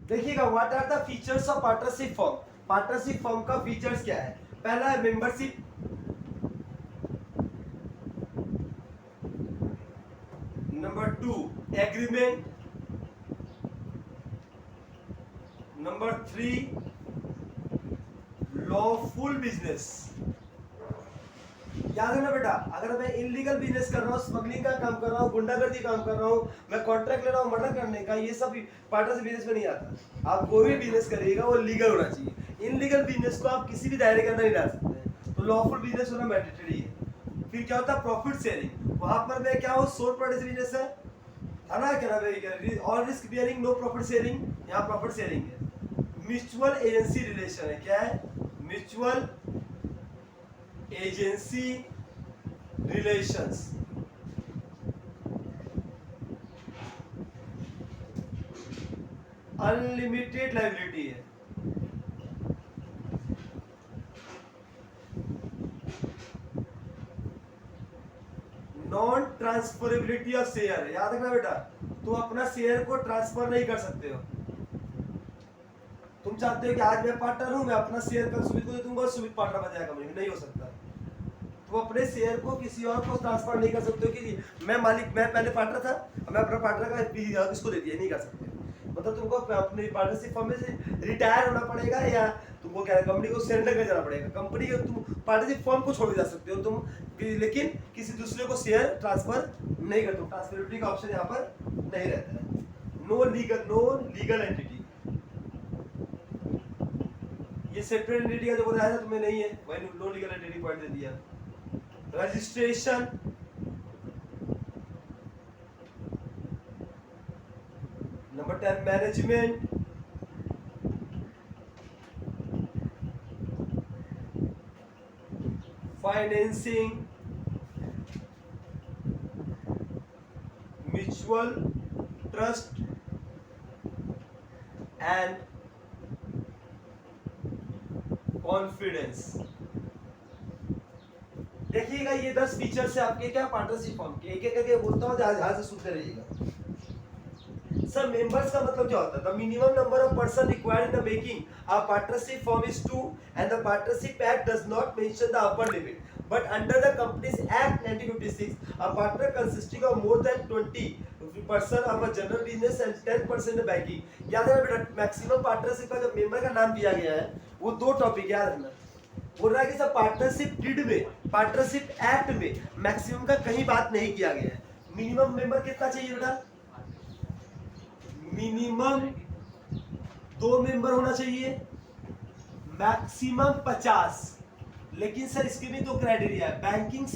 देखिएगा what are the features of partnership form. Partnership form का features क्या है? पहला है membership, number 2 agreement, number 3 lawful business. याद है ना बेटा, अगर मैं इनलीगल बिजनेस कर रहा हूँ, स्मगलिंग का काम कर रहा हूँ, गुंडागर्दी काम कर रहा हूँ, मैं कॉन्ट्रैक्ट ले रहा हूँ मर्डर करने का, ये सब पार्टनरशिप बिजनेस में नहीं आता। आप कोई भी बिजनेस करिएगा वो लीगल होना चाहिए। इनलीगल बिजनेस को आप किसी भी दायरे के अंदर नहीं डाल सकते, तो लॉफुल बिजनेस होना मैंडेटरी है। फिर क्या होता है? Profit sharing. वहां पर मैं क्या हूँ, सोल प्रोप्राइटरी बिजनेस है ना, क्या नाम है, और risk bearing, no profit sharing, यहाँ प्रॉफिट शेयरिंग है। म्यूचुअल एजेंसी रिलेशन है, क्या है? Mutual agency relations. Unlimited liability है। नॉन ट्रांसफरेबिलिटी ऑफ शेयर, याद रखना बेटा, तुम अपना शेयर को ट्रांसफर नहीं कर सकते हो। तुम चाहते हो कि आज मैं पार्टनर हूं, मैं अपना शेयर कल सुमित को दे दूंगा, सुमित पार्टनर बन जाएगा, मुझे नहीं हो सकता। तुम अपने शेयर को किसी और को ट्रांसफर नहीं कर सकते हो कि मैं मालिक, मैं पहले पार्टनर था, मैं अपना पार्टनर का इसको दे दिया, नहीं कर सकते। मतलब तुमको अपनी पार्टनरशिप फर्म में से रिटायर होना पड़ेगा, या तुमको क्या कंपनी को सरेंडर कर जाना पड़ेगा। कंपनी के तुम पार्टनरशिप फर्म को छोड़ जा सकते हो तुम, लेकिन किसी दूसरे को शेयर ट्रांसफर नहीं करते। ट्रांसफरेबिलिटी का ऑप्शन यहाँ पर नहीं रहता है। नो लीगल एंटिटी, ये सेपरेट एंटिटी का जो बताया था तुम्हें नहीं है, वही नो लीगल एंटिटी पॉइंट दे दिया। Registration, number 10 management, financing, mutual trust and confidence. देखिएगा ये 10 फीचर्स है आपके क्या पार्टनरशिप फॉर्म के। एक एक करके बोलता हूँ, ध्यान से सुनते रहिएगा। सर मेंबर्स का मतलब क्या होता है? The minimum number of person required in the making a partnership form is 2 and the partnership act does not mention the upper limit, but under the companies act 1956 a partner consisting of more than 20% of a general business and 10% of banking। याद है बेटा, maximum partnership का जो member का नाम दिया गया है वो 2 टॉपिक याद रखना। बोल रहा है कि सब पार्टनरशिप डीड में, पार्टनरशिप एक्ट में मैक्सिमम का कहीं बात नहीं किया गया है। मिनिमम मेंबर कितना चाहिए बेटा? मिनिमम 2 मेंबर होना चाहिए, मैक्सिमम 50। लेकिन सर इसके भी 2 क्राइटेरिया है। बैंकिंग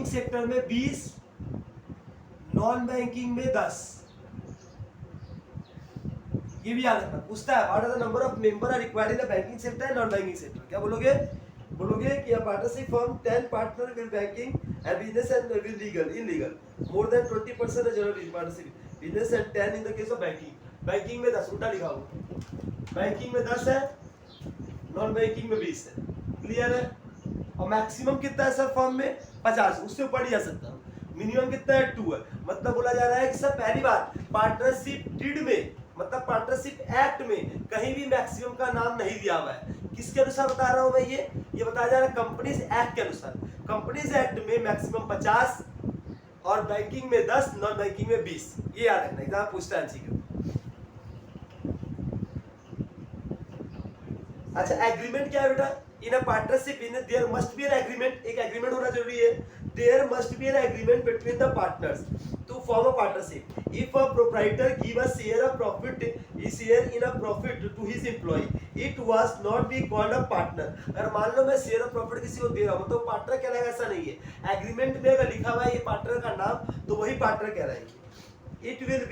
सेक्टर में 20, नॉन बैंकिंग में 10। ये भी याद रखना, पूछता है what are the number of member are required in the banking sector and non banking sector. क्या बोलोगे? कि a partnership firm 10 partner will banking and business and will illegal more than 20% of general partnership business and 10 in the case of banking में 10 उल्टा लिखा हुआ, banking में 10 है, non banking में 20 है। क्लियर है? और मैक्सिमम कितना है सर फर्म में? 50, उससे ऊपर नहीं जा सकता। मिनिमम कितना है? 2 है। मतलब बोला जा रहा है कि सर पहली बात पार्टनरशिप डीड में, मतलब पार्टनरशिप एक्ट में कहीं भी मैक्सिमम का नाम नहीं दिया हुआ है। किसके अनुसार बता रहा हूं मैं? ये बताया जा रहा है कंपनीज एक्ट के अनुसार। कंपनीज एक्ट में मैक्सिमम 50 और बैंकिंग में 10, नॉन बैंकिंग में 20। ये याद रखना, एग्जाम पूछता है। अच्छा एग्रीमेंट क्या है बेटा? In a partnership in there must be an agreement, एक एग्रीमेंट होना जरूरी है। There must be an agreement between the partners to form a partnership. If a proprietor give a share of profit, share in a profit to his employ, it was not be called a partner. अगर मान लो मैं share of profit किसी को दे रहा हूं तो partner कहलाएगा? ऐसा नहीं है। एग्रीमेंट में अगर लिखा हुआ है ये पार्टनर का नाम, तो वही पार्टनर कहलाएगी। It will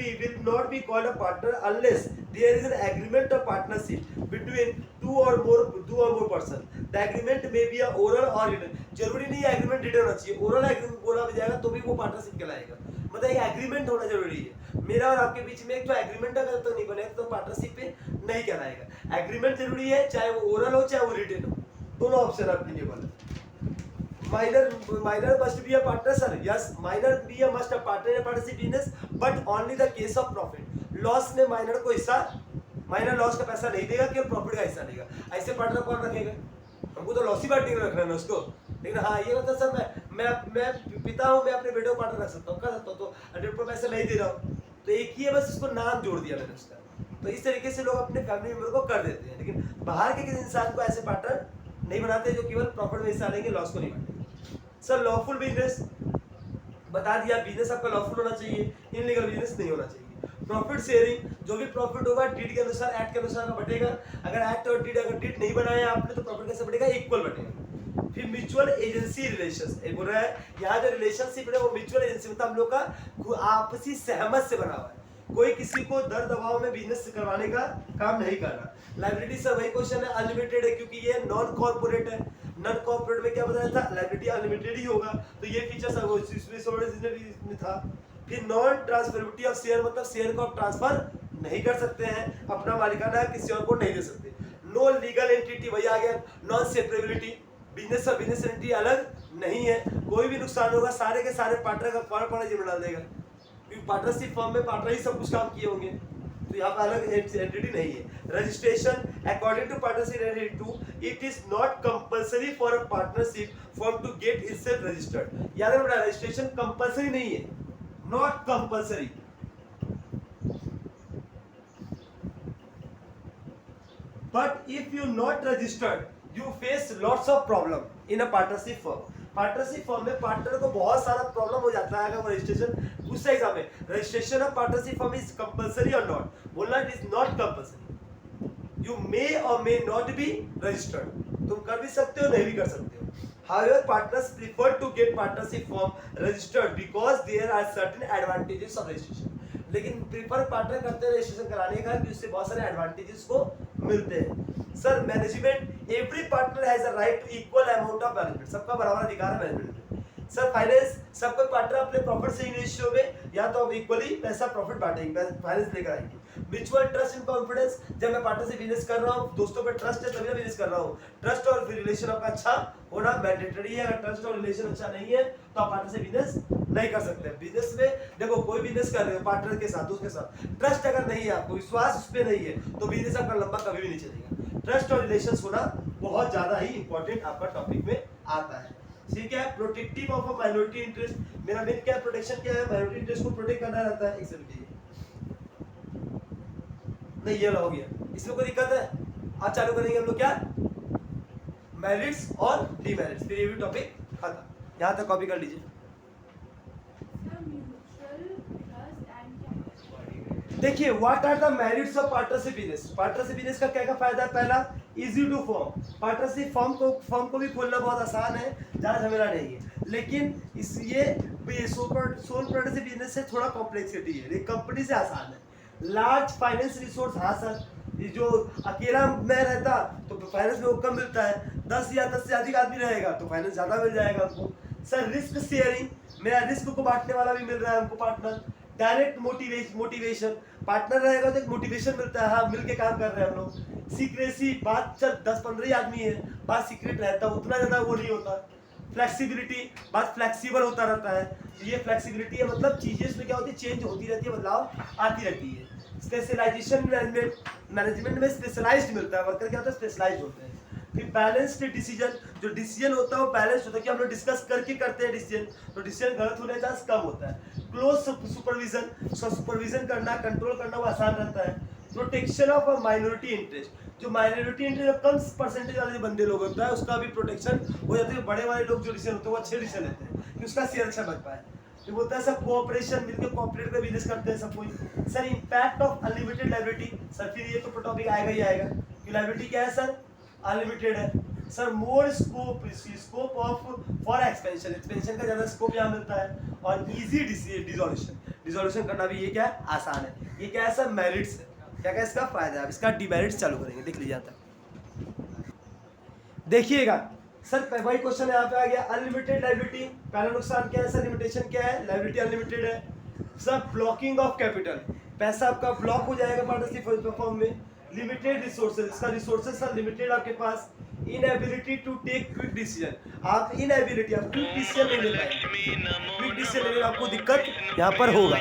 not be called a partner unless there is an agreement of partnership between two or more person. The agreement may be a oral or written. जरूरी नहीं है एग्रीमेंट रिटन होना चाहिए, ओरल एग्रीमेंट बोला जाएगा तो भी वो पार्टनरशिप कहलाएगा। मतलब एक एग्रीमेंट होना जरूरी है मेरा और आपके बीच में। एक तो एग्रीमेंट अगर तो नहीं बनेगा तो पार्टनरशिप पे नहीं कहलाएगा। एग्रीमेंट जरूरी है, चाहे वो ओरल हो चाहे वो रिटन हो, दोनों ऑप्शन आपके लिए बोला। minor must be a partner, sir. Yes, minor be a must a partner in a partnership business, but only the case of profit. Loss में माइनर को हिस्सा, माइनर लॉस का पैसा नहीं देगा, केवल प्रॉफिट का हिस्सा देगा। ऐसे पार्टनर कौन रखेगा? हमको तो लॉस ही पार्टी रखना है ना उसको। लेकिन हाँ ये मतलब सर मैं पिता हूँ, मैं अपने बेटे को पार्टनर रख सकता हूँ, कर सकता हूँ, तो 100% पैसा नहीं दे रहा हूँ, तो एक ही है बस, उसको नाम जोड़ दिया मैंने उसका। तो इस तरीके से लोग अपने फैमिली मेंबर को कर देते हैं, लेकिन बाहर के किसी इंसान को ऐसे पार्टनर नहीं बनाते जो केवल प्रॉफिट में हिस्सा लेंगे, लॉस को नहीं बांटेंगे। सर लॉफुल बिजनेस बता दिया, बिजनेस आपका लॉफुल होना चाहिए, इनलीगल बिजनेस नहीं होना चाहिए। प्रॉफिट शेयरिंग, जो भी प्रॉफिट होगा डीड के अनुसार, एक्ट के अनुसार का बटेगा। अगर एक्ट और डीड, अगर डीड नहीं बनाया आपने तो प्रॉफिट कैसे बटेगा? इक्वल बटेगा। फिर म्यूचुअल एजेंसी रिलेशंस, ये बोल रहा है यहाँ जो रिलेशनशिप है वो म्यूचुअल एजेंसी मतलब हम लोग का आपसी सहमत से बना हुआ है, कोई किसी को दर दबाव में बिजनेस करवाने का काम नहीं कर रहा। लायबिलिटी सर वही क्वेश्चन है, अनलिमिटेड है क्योंकि ये नॉन कॉर्पोरेट है। नॉन कॉर्पोरेट में क्या बताया था? लायबिलिटी अनलिमिटेड ही होगा, तो ये फीचर सब इसमें था। फिर नॉन ट्रांसफरेबिलिटी ऑफ शेयर, मतलब शेयर को आप ट्रांसफर नहीं कर सकते हैं, अपना मालिकाना किसी और को नहीं दे सकते। नो लीगल एंटिटी, वही आ गया नॉन सेपरेबिलिटी, बिजनेस और बिजनेस एंटिटी अलग नहीं है, कोई भी नुकसान होगा सारे के सारे पार्टनर का पार्टनर जिम्मेदार डाल देगा, क्योंकि पार्टनरशिप फर्म में पार्टनर ही सब कुछ काम किए होंगे, तो यहाँ पे अलग एंटिटी नहीं है। Registration according to partnership entity 2, it is not compulsory for a partnership firm to get itself registered. याद रखना रजिस्ट्रेशन कंपल्सरी नहीं है, not compulsory. But if you not registered, you face lots of problem in a partnership firm. Partnership firm में partner को बहुत सारा problem हो जाता है अगर वो रजिस्ट्रेशन, पूछता है एग्जाम में, registration of partnership firm is compulsory और नॉट? बोलना it is not compulsory, you may और मे नॉट बी रजिस्टर्ड, तुम कर भी सकते हो नहीं भी कर सकते हो। However, partners prefer to get partnership firm registered because there are certain advantages of registration. लेकिन प्रीफर पार्टनर करते हैं रजिस्ट्रेशन कराने का, कि उससे बहुत सारे एडवांटेजेस को मिलते हैं। Sir management, every partner has a right to equal amount of management, सबका बराबर अधिकार है मैनेजमेंट में। सर फाइनेंस, सबको पार्टनर अपने प्रॉफिट से रेशियो में या तो इक्वली पैसा प्रॉफिट बांटेंगे, फाइनेंस लेकर आएंगे। म्यूचुअल ट्रस्ट एंड कॉन्फिडेंस, जब मैं पार्टनर से बिजनेस कर रहा हूँ, दोस्तों पे ट्रस्ट है तभी मैं बिजनेस कर रहा हूँ। ट्रस्ट और रिलेशन आपका अच्छा होना मैंडेटरी है, अगर ट्रस्ट और रिलेशन अच्छा नहीं है तो आप पार्टनर से बिजनेस नहीं कर सकते। बिजनेस में देखो कोई बिजनेस कर रहे हो पार्टनर के साथ, उसके साथ ट्रस्ट अगर नहीं है, आपको विश्वास उस पर नहीं है, तो बिजनेस आपका लंबा कभी भी नहीं चलेगा। ट्रस्ट और रिलेशन होना बहुत ज्यादा ही इंपॉर्टेंट आपका टॉपिक में आता है। ठीक है, protective of a minority interest, मेरा मेन क्या प्रोटेक्शन क्या है? माइनॉरिटी इंटरेस्ट को प्रोटेक्ट करना रहता है। एक सेकंड नहीं, ये हो गया, इसमें कोई दिक्कत है? आज चालू करेंगे हम लोग क्या, मेरिट्स और डीमेरिट्स, फिर ये भी टॉपिक खत्म। यहाँ तक कॉपी कर लीजिए। देखिए what are the merits of partnership business. Partnership business का क्या क्या फायदा है? पहला, easy to form, partnership form को भी खोलना बहुत आसान है, ज़्यादा झमेला नहीं है, लेकिन इस ये सोल पार्टनरशिप बिजनेस से थोड़ा कॉम्प्लेक्सिटी है, लेकिन कंपनी से आसान है। लार्ज फाइनेंस रिसोर्स, हाँ सर, ये जो अकेला मैं रहता तो फाइनेंस में कम मिलता है, 10 या 10 से अधिक आदमी रहेगा तो फाइनेंस ज़्यादा मिल जाएगा हमको। सर रिस्क शेयरिंग, मेरा रिस्क को बांटने वाला भी मिल रहा है हमको पार्टनर। डायरेक्ट मोटिवेशन, पार्टनर रहेगा तो एक मोटिवेशन मिलता है, हाँ मिल के काम कर रहे हैं हम लोग। सीक्रेसी, बात चल 10-15 ही आदमी है, बात सीक्रेट रहता है, उतना ज़्यादा वो नहीं होता। फ्लेक्सिबिलिटी, बात फ्लेक्सिबल होता रहता है, ये फ्लेक्सिबिलिटी है, मतलब चीज़ें इसमें क्या होती है, चेंज होती रहती है, बदलाव आती रहती है। स्पेशलाइजेशन, मैनेजमेंट में स्पेशलाइज्ड मिलता है, वर्कर क्या होता है, स्पेशलाइज्ड होते हैं। फिर बैलेंस्ड डिसीजन, जो डिसीजन होता है वो बैलेंस्ड होता है कि हम लोग डिस्कस करके करते हैं डिसीजन, तो डिसीजन गलत होने का चांस कम होता है। क्लोज सुपरविजन, सुपरविजन करना, कंट्रोल करना वो आसान रहता है। Protection of a minority interest, जो माइनॉरिटी इंटरेस्ट कम परसेंटेज वाले बंदे लोग होता है उसका भी प्रोटेक्शन हो जाती है। बड़े वाले लोग जो डिसीजन होते हैं वो अच्छे डिसीजन लेते हैं कि उसका शेयर अच्छा बच पाए। जो बोलता है सब कोऑपरेशन, मिलकर कोऑपरेट कर बिजनेस करते हैं सब कोई। Sir impact of unlimited liability, sir फिर ये तो टॉपिक आएगा ही आएगा कि लायबिलिटी क्या है सर, अनलिमिटेड है। Sir more scope of for expansion का ज़्यादा स्कोप यहाँ मिलता है। और इजी डिसोल्यूशन करना भी ये क्या है, आसान है। ये क्या है सर, मेरिट्स है। क्या क्या इसका फायदा है? अब इसका डिमेरिट्स चालू करेंगे, देख लीजिए तक देखिएगा। सर वही क्वेश्चन यहाँ पे आ गया, अनलिमिटेड लायबिलिटी, पहला नुकसान क्या है सर, लिमिटेशन क्या है, लायबिलिटी अनलिमिटेड है। सर ब्लॉकिंग ऑफ कैपिटल, पैसा आपका ब्लॉक हो जाएगा पार्टनरशिप फॉर्म में। लिमिटेड रिसोर्सेज, इसका रिसोर्सेज सर लिमिटेड आपके पास। Inability to take quick decision, आप इनएबिलिटी, आप क्विक डिसीजन नहीं ले पाएंगे, क्विक डिसीजन लेने में आपको दिक्कत यहाँ पर होगा।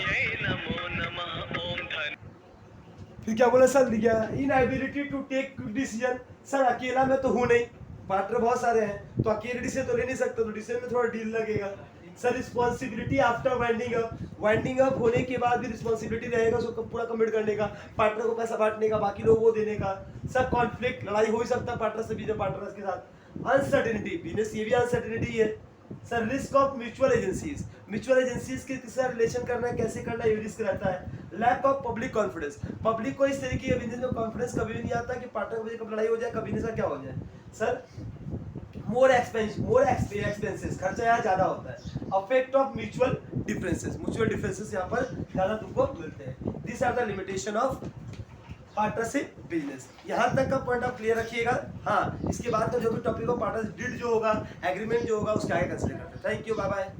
तो क्या बोला सर, लिखा inability to take decision. Sir अकेला मैं तो हूँ नहीं, पार्टनर बहुत सारे हैं, तो अकेले डिसीजन तो ले नहीं सकते, तो डिसीजन में थोड़ा डील लगेगा। Sir responsibility after winding up होने के बाद भी रिस्पॉन्सिबिलिटी रहेगा उसको पूरा कमिट करने का, पार्टनर को पैसा बांटने का, बाकी लोगों को देने का। सर कॉन्फ्लिक्ट, लड़ाई हो ही सकता है पार्टनर से, बिजनेस पार्टनर्स के साथ। अनसर्टेनिटी, बिजनेस ये भी अनसर्टेनिटी है। Sir risk of mutual agencies के साथ रिलेशन करना है, कैसे करना है, ये रिस्क रहता है। Lack of public confidence, public को इस तरीके के बिजनेस में कॉन्फिडेंस कभी भी नहीं आता कि पार्टनर की वजह कब लड़ाई हो जाए, कभी नहीं, सर क्या हो जाए। सर मोर एक्सपेंसेस, खर्चा यहाँ ज्यादा होता है। अफेक्ट ऑफ म्यूचुअल डिफरेंसेस यहाँ पर ज्यादा तुमको मिलते हैं। This are the limitation of partnership business. यहाँ तक का पॉइंट आप क्लियर रखिएगा। हाँ, इसके बाद का जो भी टॉपिक ऑफ पार्टनरशिप डीड जो होगा, एग्रीमेंट जो होगा, उसके आगे कंसिडर करते हैं। Thank you, bye bye.